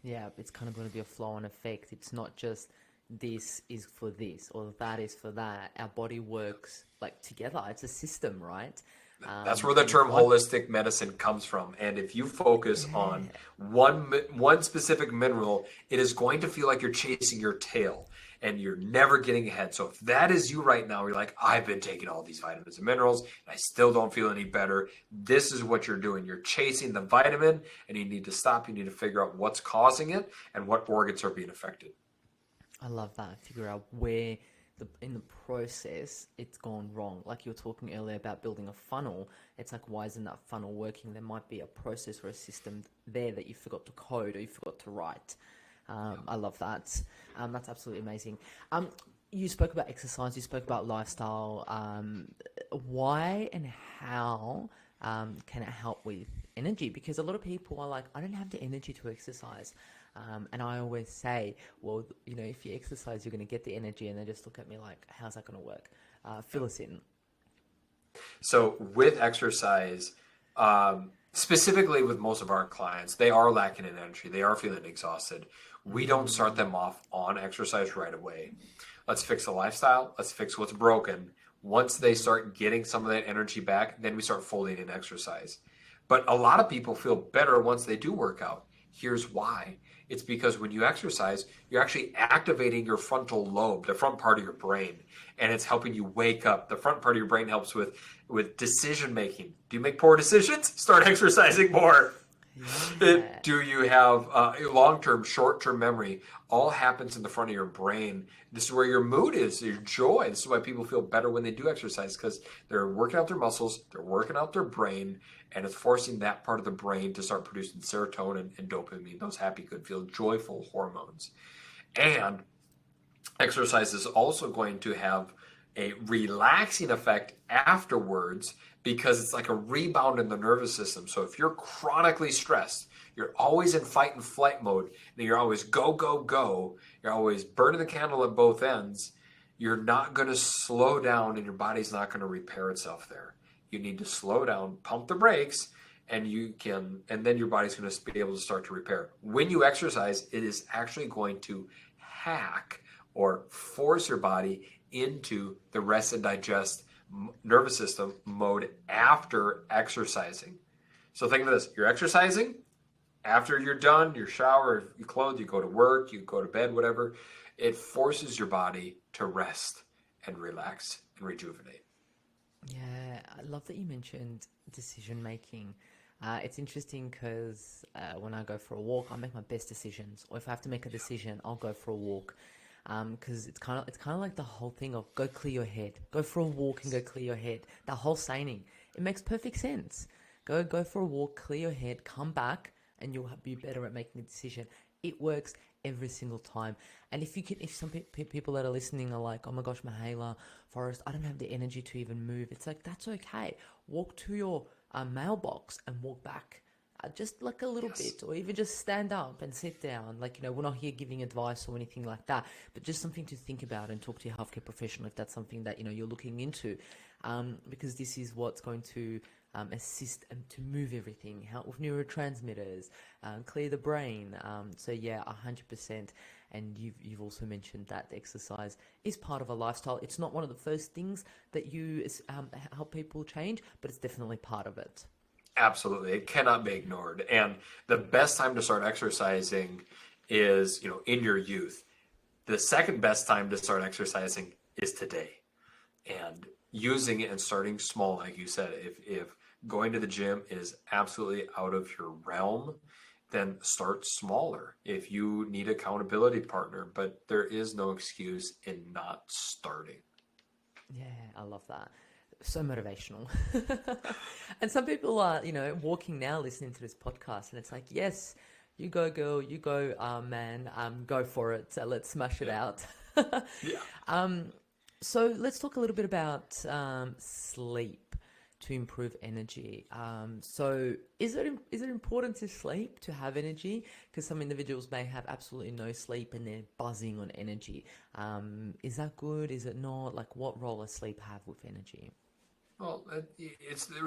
Yeah, it's kind of going to be a flow-on effect. It's not just this is for this or that is for that. Our body works like together. It's a system, right? That's where the term holistic medicine comes from. And if you focus on one specific mineral, it is going to feel like you're chasing your tail and you're never getting ahead. So if that is you right now, you're like, I've been taking all these vitamins and minerals and I still don't feel any better. This is what you're doing. You're chasing the vitamin and you need to stop. You need to figure out what's causing it and what organs are being affected. I love that. Figure out where in the process it's gone wrong. Like you were talking earlier about building a funnel. It's like, why isn't that funnel working? There might be a process or a system there that you forgot to code or you forgot to write. I love that. That's absolutely amazing. You spoke about exercise, you spoke about lifestyle. Why and how can it help with energy? Because a lot of people are like, I don't have the energy to exercise. And I always say, well, if you exercise, you're going to get the energy. And they just look at me like, how's that going to work? Fill us in. So with exercise, specifically with most of our clients, they are lacking in energy. They are feeling exhausted. We don't start them off on exercise right away. Let's fix the lifestyle. Let's fix what's broken. Once they start getting some of that energy back, then we start folding in exercise. But a lot of people feel better once they do work out. Here's why. It's because when you exercise, you're actually activating your frontal lobe, the front part of your brain, and it's helping you wake up. The front part of your brain helps with decision making. Do you make poor decisions? Start exercising more. Yeah. Do you have long-term, short-term memory? All happens in the front of your brain. This is where your mood is, your joy. This is why people feel better when they do exercise, because they're working out their muscles, they're working out their brain, and it's forcing that part of the brain to start producing serotonin and dopamine, those happy, good, feel joyful hormones. And exercise is also going to have a relaxing effect afterwards because it's like a rebound in the nervous system. So if you're chronically stressed, you're always in fight and flight mode, and you're always go, go, go, you're always burning the candle at both ends, you're not going to slow down and your body's not going to repair itself there. You need to slow down, pump the brakes, and then your body's going to be able to start to repair. When you exercise, it is actually going to hack or force your body into the rest and digest nervous system mode after exercising. So think of this, you're exercising, after you're done, you shower, you clothe, you go to work, you go to bed, whatever, it forces your body to rest and relax and rejuvenate. Yeah, I love that you mentioned decision making. It's interesting because when I go for a walk, I make my best decisions. Or if I have to make a decision, I'll go for a walk. Because it's kind of like the whole thing of go clear your head, go for a walk and go clear your head. The whole saying, it makes perfect sense. Go for a walk, clear your head, come back, and you'll be better at making a decision. It works every single time. And if some people that are listening are like, oh my gosh, Mihaela, Forrest, I don't have the energy to even move. It's like, that's okay. Walk to your mailbox and walk back. Just like a little bit, or even just stand up and sit down. Like, we're not here giving advice or anything like that, but just something to think about and talk to your healthcare professional if that's something that, you're looking into, because this is what's going to assist and to move everything, help with neurotransmitters, clear the brain. So yeah, 100%. And you've also mentioned that exercise is part of a lifestyle. It's not one of the first things that you help people change, but it's definitely part of it. Absolutely. It cannot be ignored. And the best time to start exercising is, in your youth. The second best time to start exercising is today. And using it and starting small, like you said, if going to the gym is absolutely out of your realm, then start smaller. If you need accountability partner, but there is no excuse in not starting. Yeah, I love that. So motivational. And some people are, walking now listening to this podcast, and it's like, yes, you go, girl, you go, man, go for it. So let's smash it Yeah. out. Yeah. So let's talk a little bit about sleep to improve energy. So is it important to sleep to have energy? Because some individuals may have absolutely no sleep and they're buzzing on energy. Is that good? Is it not? Like, what role does sleep have with energy? Well,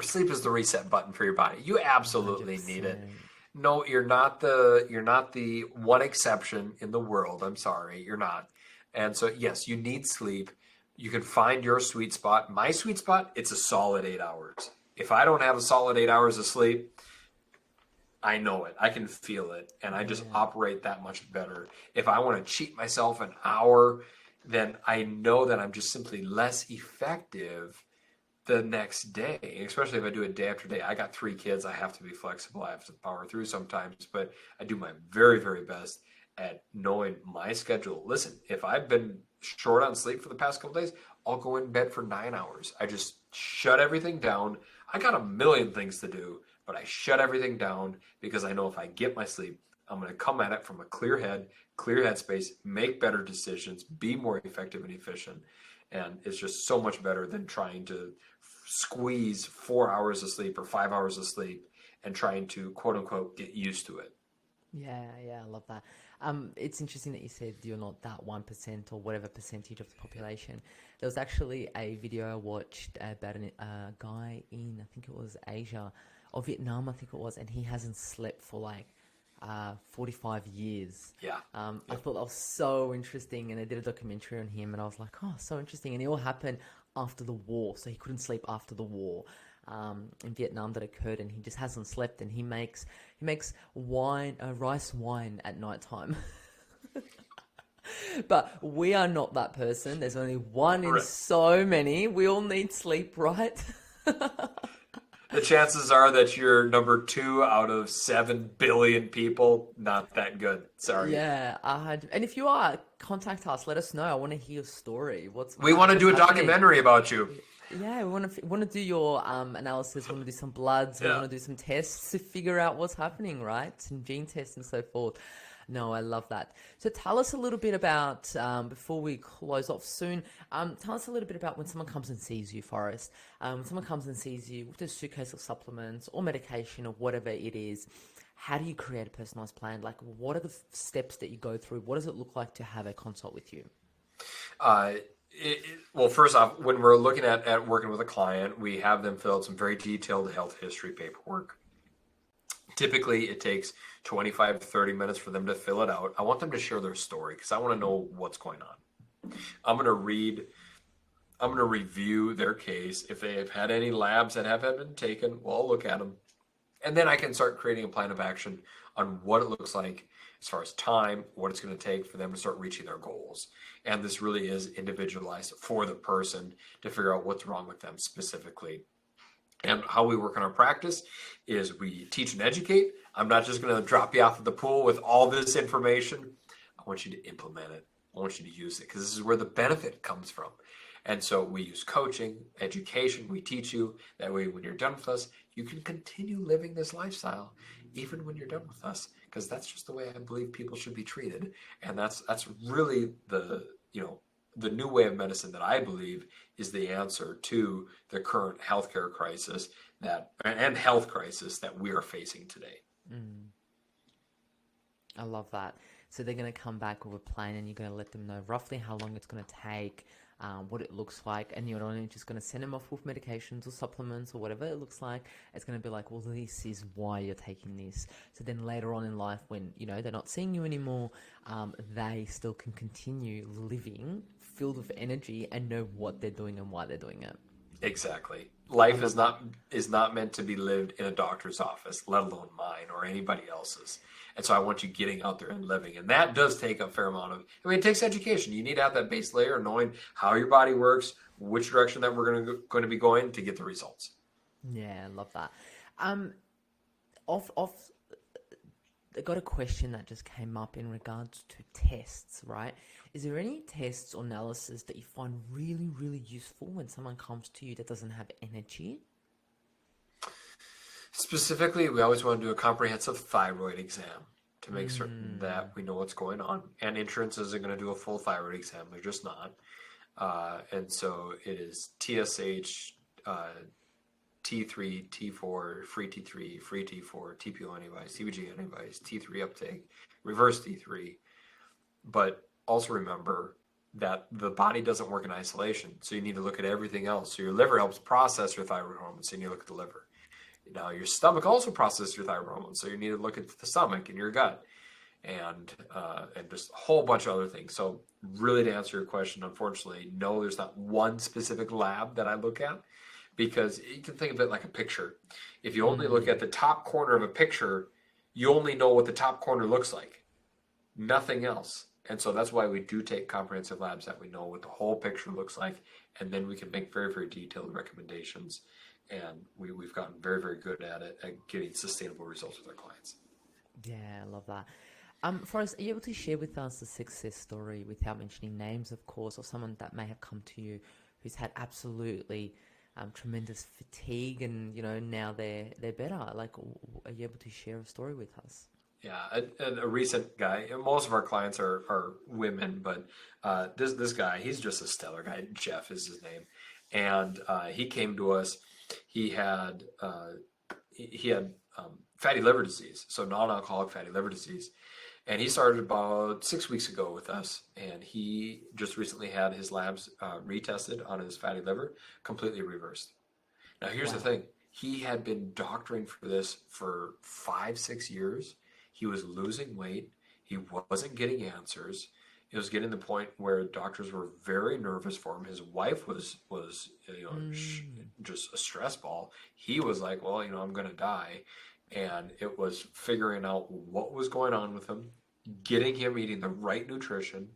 sleep is the reset button for your body. You absolutely need it. 100%. No, you're not the one exception in the world. I'm sorry, you're not. And so yes, you need sleep. You can find your sweet spot. My sweet spot, it's a solid 8 hours. If I don't have a solid 8 hours of sleep, I know it. I can feel it, and I just Yeah. operate that much better. If I want to cheat myself an hour, then I know that I'm just simply less effective the next day, especially if I do it day after day. I got 3 kids. I have to be flexible. I have to power through sometimes, but I do my very, very best at knowing my schedule. Listen, if I've been short on sleep for the past couple days, I'll go in bed for 9 hours. I just shut everything down. I got a million things to do, but I shut everything down because I know if I get my sleep, I'm going to come at it from a clear head, clear headspace, make better decisions, be more effective and efficient. And it's just so much better than trying to squeeze 4 hours of sleep or 5 hours of sleep and trying to quote unquote get used to it. Yeah, yeah, I love that. It's interesting that you said you're not that 1% or whatever percentage of the population. There was actually a video I watched about a guy in, I think it was Asia or Vietnam, I think it was, and he hasn't slept for like 45 years. Yeah. I Yep. thought that was so interesting, and I did a documentary on him, and I was like, oh, so interesting. And it all happened after the war, so he couldn't sleep after the war in Vietnam that occurred, and he just hasn't slept. And he makes wine, rice wine at nighttime. But we are not that person. There's only one in Right. so many. We all need sleep, right? The chances are that you're number 2 out of 7 billion people. Not that good. Sorry. Yeah, and if you are, contact us. Let us know. I want to hear your story. We want to What's do a happening? documentary about you. Yeah, we want to do your analysis. We want to do some bloods. We Yeah. want to do some tests to figure out what's happening, right? Some gene tests and so forth. No, I love that. So tell us a little bit about before we close off soon. Tell us a little bit about when someone comes and sees you, Forrest. When someone comes and sees you with a suitcase of supplements or medication or whatever it is. How do you create a personalized plan? Like, what are the steps that you go through? What does it look like to have a consult with you? Uh, well, first off, when we're looking at working with a client, we have them fill out some very detailed health history paperwork. Typically, it takes 25 to 30 minutes for them to fill it out. I want them to share their story because I want to know what's going on. I'm going to read, I'm going to review their case. If they have had any labs that have been taken, well, I'll look at them. And then I can start creating a plan of action on what it looks like as far as time, what it's going to take for them to start reaching their goals. And this really is individualized for the person to figure out what's wrong with them specifically. And how we work on our practice is we teach and educate. I'm not just going to drop you off at the pool with all this information. I want you to implement it. I want you to use it because this is where the benefit comes from. And so we use coaching, education. We teach you that way when you're done with us, you can continue living this lifestyle even when you're done with us because that's just the way I believe people should be treated. And that's really the new way of medicine that I believe is the answer to the current healthcare crisis and health crisis that we are facing today. Mm, I love that. So they're going to come back with a plan, and you're going to let them know roughly how long it's going to take, what it looks like, and you're not only just going to send them off with medications or supplements or whatever it looks like. It's going to be like, well, this is why you're taking this. So then later on in life, when they're not seeing you anymore, they still can continue living filled with energy and know what they're doing and why they're doing it. Exactly. Life is not meant to be lived in a doctor's office, let alone mine or anybody else's. And so I want you getting out there and living. And that does take a fair amount of, it takes education. You need to have that base layer, knowing how your body works, which direction that we're going to be going to get the results. Yeah, I love that. Off I got a question that just came up in regards to tests, right? Is there any tests or analysis that you find really, really useful when someone comes to you that doesn't have energy? Specifically, we always want to do a comprehensive thyroid exam to make certain that we know what's going on. And insurance isn't going to do a full thyroid exam. They're just not. And so it is TSH, T3, T4, free T3, free T4, TPO antibodies, TBG antibodies, T3 uptake, reverse T3. But also remember that the body doesn't work in isolation. So you need to look at everything else. So your liver helps process your thyroid hormones. So you need to look at the liver. Now, your stomach also processes your thyroid hormones. So you need to look at the stomach and your gut and just a whole bunch of other things. So really, to answer your question, unfortunately, no, there's not one specific lab that I look at, because you can think of it like a picture. If you only look at the top corner of a picture, you only know what the top corner looks like, nothing else. And so that's why we do take comprehensive labs, that we know what the whole picture looks like, and then we can make very, very detailed recommendations. And we've gotten very, very good at it, at getting sustainable results with our clients. Yeah, I love that. Forrest, are you able to share with us a success story without mentioning names, of course, or someone that may have come to you who's had absolutely tremendous fatigue and, now they're better? Like, are you able to share a story with us? Yeah, a recent guy. Most of our clients are women, but this guy, he's just a stellar guy. Jeff is his name, and he came to us. He had fatty liver disease, so non-alcoholic fatty liver disease, and he started about 6 weeks ago with us. And he just recently had his labs retested on his fatty liver, completely reversed. Now, here's the thing: he had been doctoring for this for 5-6 years. He was losing weight. He wasn't getting answers. It was getting to the point where doctors were very nervous for him. His wife was just a stress ball. He was like, well, I'm going to die. And it was figuring out what was going on with him, getting him eating the right nutrition,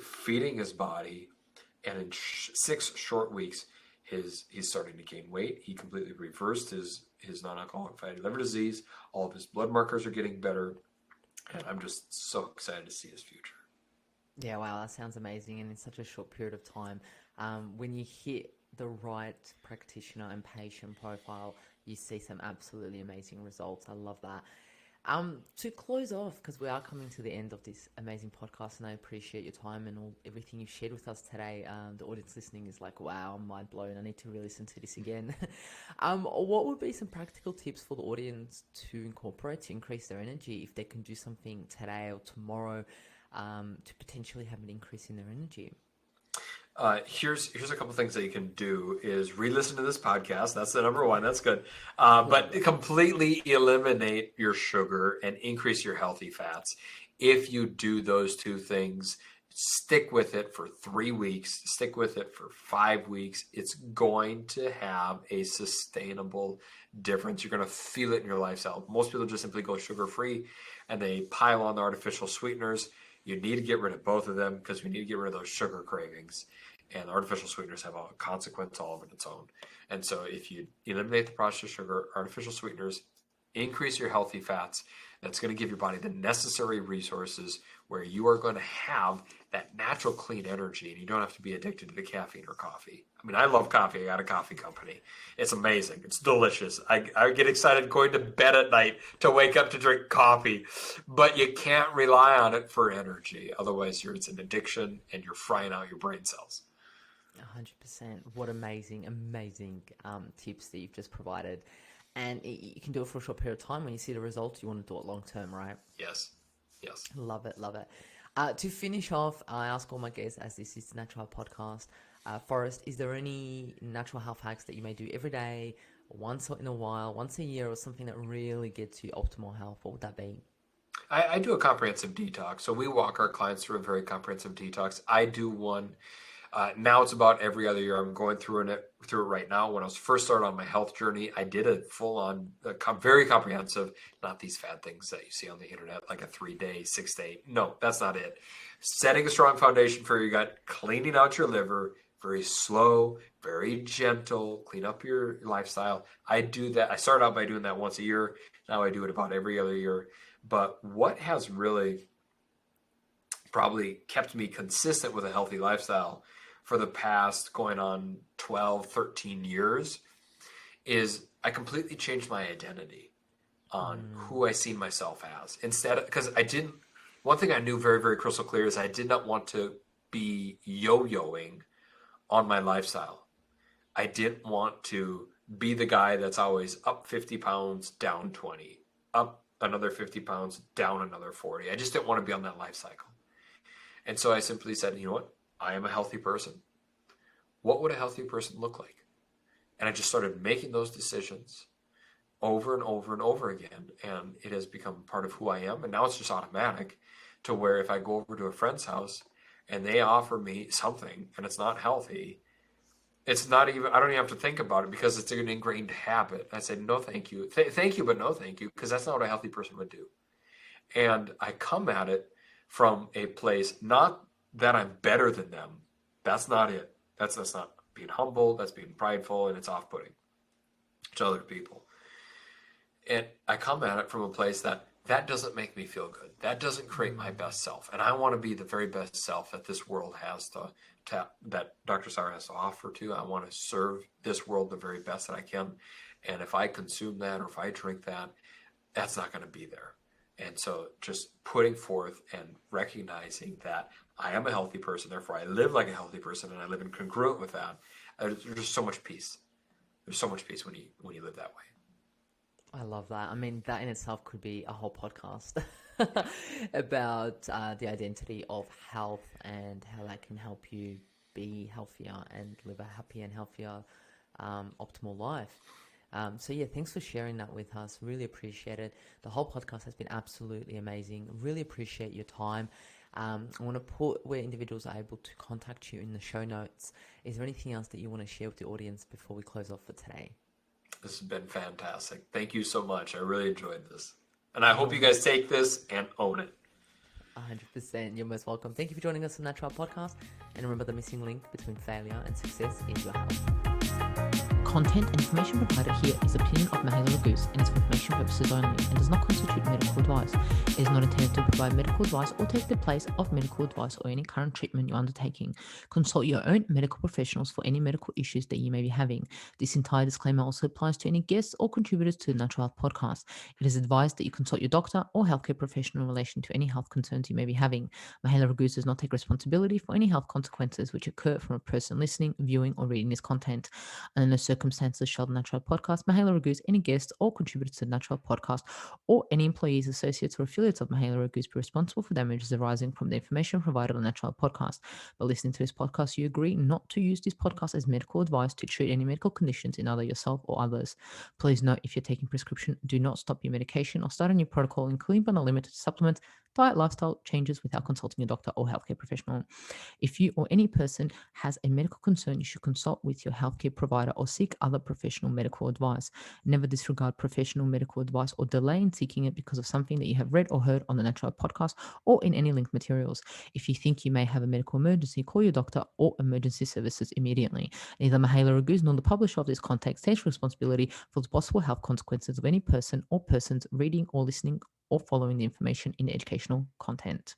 feeding his body. And in 6 short weeks, he's starting to gain weight. He completely reversed his non-alcoholic fatty liver disease. All of his blood markers are getting better. And I'm just so excited to see his future. Yeah, wow, that sounds amazing. And in such a short period of time, when you hit the right practitioner and patient profile, you see some absolutely amazing results. I love that. To close off, because we are coming to the end of this amazing podcast, and I appreciate your time and everything you've shared with us today. The audience listening is like, wow, I'm mind blown. I need to re-listen to this again. What would be some practical tips for the audience to incorporate to increase their energy if they can do something today or tomorrow to potentially have an increase in their energy? Here's a couple things that you can do is re-listen to this podcast. That's the number one. That's good. But completely eliminate your sugar and increase your healthy fats. If you do those two things, stick with it for 3 weeks, stick with it for 5 weeks. It's going to have a sustainable difference. You're going to feel it in your lifestyle. Most people just simply go sugar-free and they pile on the artificial sweeteners. You need to get rid of both of them, because we need to get rid of those sugar cravings. And artificial sweeteners have a consequence all of its own. And so if you eliminate the processed sugar, artificial sweeteners, increase your healthy fats, that's going to give your body the necessary resources where you are going to have that natural clean energy, and you don't have to be addicted to the caffeine or coffee. I mean, I love coffee. I got a coffee company. It's amazing. It's delicious. I get excited going to bed at night to wake up to drink coffee, but you can't rely on it for energy. Otherwise, it's an addiction and you're frying out your brain cells. 100%. What amazing tips that you've just provided. And you can do it for a short period of time. When you see the results, you want to do it long term, right? Yes. Love it. To finish off, I ask all my guests, as this is the Natural Podcast, Forrest, is there any natural health hacks that you may do every day, once in a while, once a year, or something that really gets you optimal health? What would that be? I do a comprehensive detox. So we walk our clients through a very comprehensive detox. I do one. Now it's about every other year. I'm going through it right now. When I was first started on my health journey, I did a full on, very comprehensive. Not these fad things that you see on the internet, like a 3 day, 6 day. No, that's not it. Setting a strong foundation for your gut, cleaning out your liver, very slow, very gentle. Clean up your lifestyle. I do that. I started out by doing that once a year. Now I do it about every other year. But what has really probably kept me consistent with a healthy lifestyle for the past going on 12, 13 years is I completely changed my identity on who I see myself as. Instead, because one thing I knew very, very crystal clear is I did not want to be yo-yoing on my lifestyle. I didn't want to be the guy that's always up 50 pounds, down 20, up another 50 pounds, down another 40. I just didn't want to be on that life cycle. And so I simply said, you know what? I am a healthy person. What would a healthy person look like? And I just started making those decisions over and over and over again. And it has become part of who I am. And now it's just automatic to where if I go over to a friend's house and they offer me something and it's not healthy, it's not even, I don't even have to think about it because it's an ingrained habit. I say, no, thank you. Thank you, but no, thank you. Because that's not what a healthy person would do. And I come at it from a place, not that I'm better than them. That's not it. That's not being humble. That's being prideful, and it's off-putting to other people. And I come at it from a place that doesn't make me feel good. That doesn't create my best self. And I want to be the very best self that this world has that Dr. Sauer has to offer to. I want to serve this world the very best that I can. And if I consume that or if I drink that, that's not going to be there. And so just putting forth and recognizing that I am a healthy person, therefore I live like a healthy person and I live in congruent with that. There's just so much peace. There's so much peace when you live that way. I love that. I mean, that in itself could be a whole podcast about the identity of health and how that can help you be healthier and live a happier and healthier, optimal life. So yeah, thanks for sharing that with us. Really appreciate it. The whole podcast has been absolutely amazing. Really appreciate your time. I want to put where individuals are able to contact you in the show notes. Is there anything else that you want to share with the audience before we close off for today? This has been fantastic. Thank you so much. I really enjoyed this. And I hope you guys take this and own it. 100%. You're most welcome. Thank you for joining us on Natural Podcast. And remember, the missing link between failure and success is your health. Content and information provided here is opinion of Mahela Raguse and is for information purposes only and does not constitute medical advice. It is not intended to provide medical advice or take the place of medical advice or any current treatment you're undertaking. Consult your own medical professionals for any medical issues that you may be having. This entire disclaimer also applies to any guests or contributors to the Natural Health Podcast. It is advised that you consult your doctor or healthcare professional in relation to any health concerns you may be having. Mahela Raguse does not take responsibility for any health consequences which occur from a person listening, viewing, or reading this content. Under no circumstances shall the Natural Podcast, Mahela Raguse, any guests or contributors to the Natural Podcast, or any employees, associates, or affiliates of Mahela Raguse be responsible for damages arising from the information provided on the Natural Podcast. By listening to this podcast, you agree not to use this podcast as medical advice to treat any medical conditions in either yourself or others. Please note, if you're taking prescription, do not stop your medication or start a new protocol, including but not limited to supplements, diet, lifestyle changes without consulting a doctor or healthcare professional. If you or any person has a medical concern, you should consult with your healthcare provider or seek other professional medical advice. Never disregard professional medical advice or delay in seeking it because of something that you have read or heard on the Natural Podcast or in any linked materials. If you think you may have a medical emergency, call your doctor or emergency services immediately. Neither Mahela Raguse nor the publisher of this content takes responsibility for the possible health consequences of any person or persons reading or listening or following the information in the educational content.